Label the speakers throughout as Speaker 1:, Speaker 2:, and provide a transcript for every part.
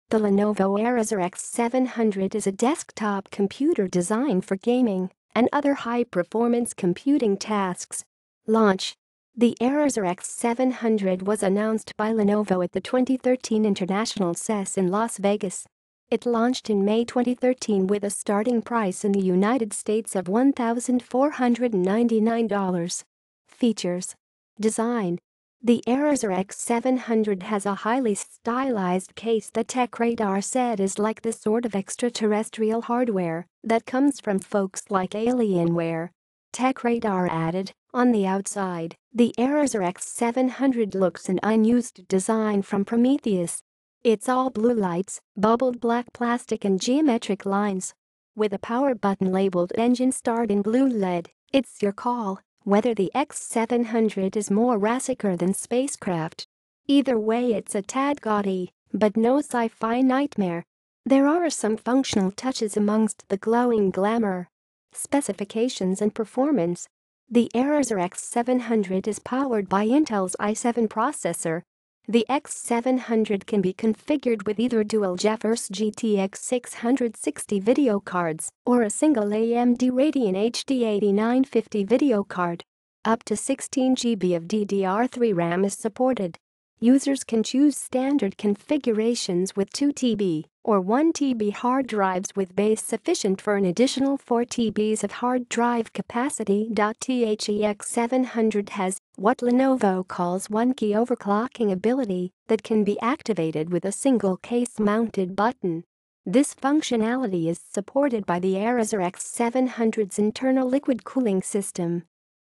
Speaker 1: The Lenovo Erazer X700 is a desktop computer designed for gaming and other high-performance computing tasks. Launch. The Erazer X700 was announced by Lenovo at the 2013 International CES in Las Vegas. It launched in May 2013 with a starting price in the United States of $1,499. Features. Design. The Erazer X700 has a highly stylized case that TechRadar said is like the sort of extraterrestrial hardware that comes from folks like Alienware. TechRadar added, on the outside, the Erazer X700 looks an unused design from Prometheus. It's all blue lights, bubbled black plastic and geometric lines. With a power button labeled Engine Start in blue lead, it's your call whether the X700 is more rassicker than spacecraft. Either way, it's a tad gaudy, but no sci-fi nightmare. There are some functional touches amongst the glowing glamour. Specifications and performance. The Erazer X700 is powered by Intel's i7 processor. The X700 can be configured with either dual GeForce GTX 660 video cards or a single AMD Radeon HD 8950 video card. Up to 16 GB of DDR3 RAM is supported. Users can choose standard configurations with 2 TB or 1 TB hard drives with base sufficient for an additional 4 TBs of hard drive capacity. The X700 has what Lenovo calls one-key overclocking ability that can be activated with a single case-mounted button. This functionality is supported by the Erazer X700's internal liquid cooling system.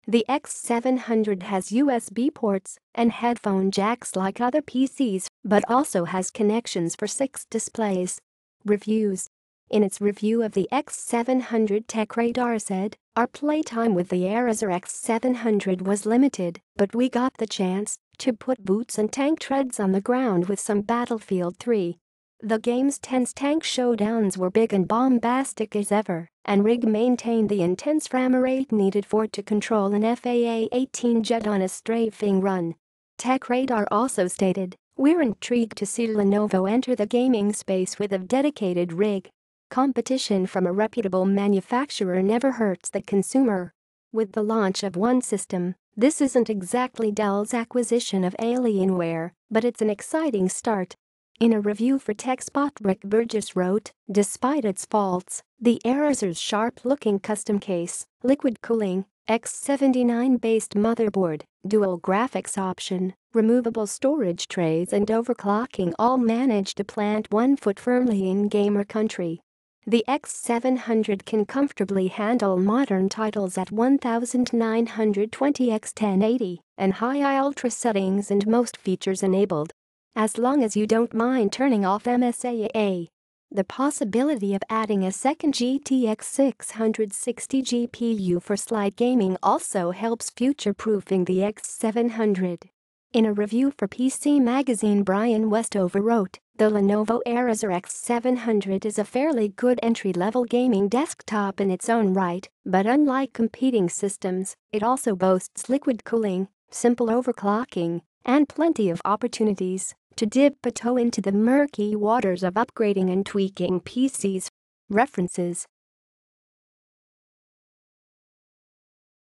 Speaker 1: The X700 has USB ports and headphone jacks like other PCs, but also has connections for 6 displays. Reviews. In its review of the X700, TechRadar said, "Our playtime with the Erazer X700 was limited, but we got the chance to put boots and tank treads on the ground with some Battlefield 3. The game's tense tank showdowns were big and bombastic as ever, and Rig maintained the intense frame rate needed for it to control an FA-18 jet on a strafing run." TechRadar also stated, "We're intrigued to see Lenovo enter the gaming space with a dedicated rig. Competition from a reputable manufacturer never hurts the consumer." With the launch of one system, this isn't exactly Dell's acquisition of Alienware, but it's an exciting start. In a review for TechSpot, Rick Burgess wrote, "Despite its faults, the Erazer's sharp-looking custom case, liquid cooling, X79-based motherboard, dual graphics option, removable storage trays and overclocking all manage to plant one foot firmly in gamer country." The X700 can comfortably handle modern titles at 1920 x 1080 and high ultra settings and most features enabled. As long as you don't mind turning off MSAA. The possibility of adding a second GTX 660 GPU for slide gaming also helps future-proofing the X700. In a review for PC Magazine, Brian Westover wrote, "The Lenovo Erazer X700 is a fairly good entry-level gaming desktop in its own right, but unlike competing systems, it also boasts liquid cooling, simple overclocking, and plenty of opportunities to dip a toe into the murky waters of upgrading and tweaking PCs." References.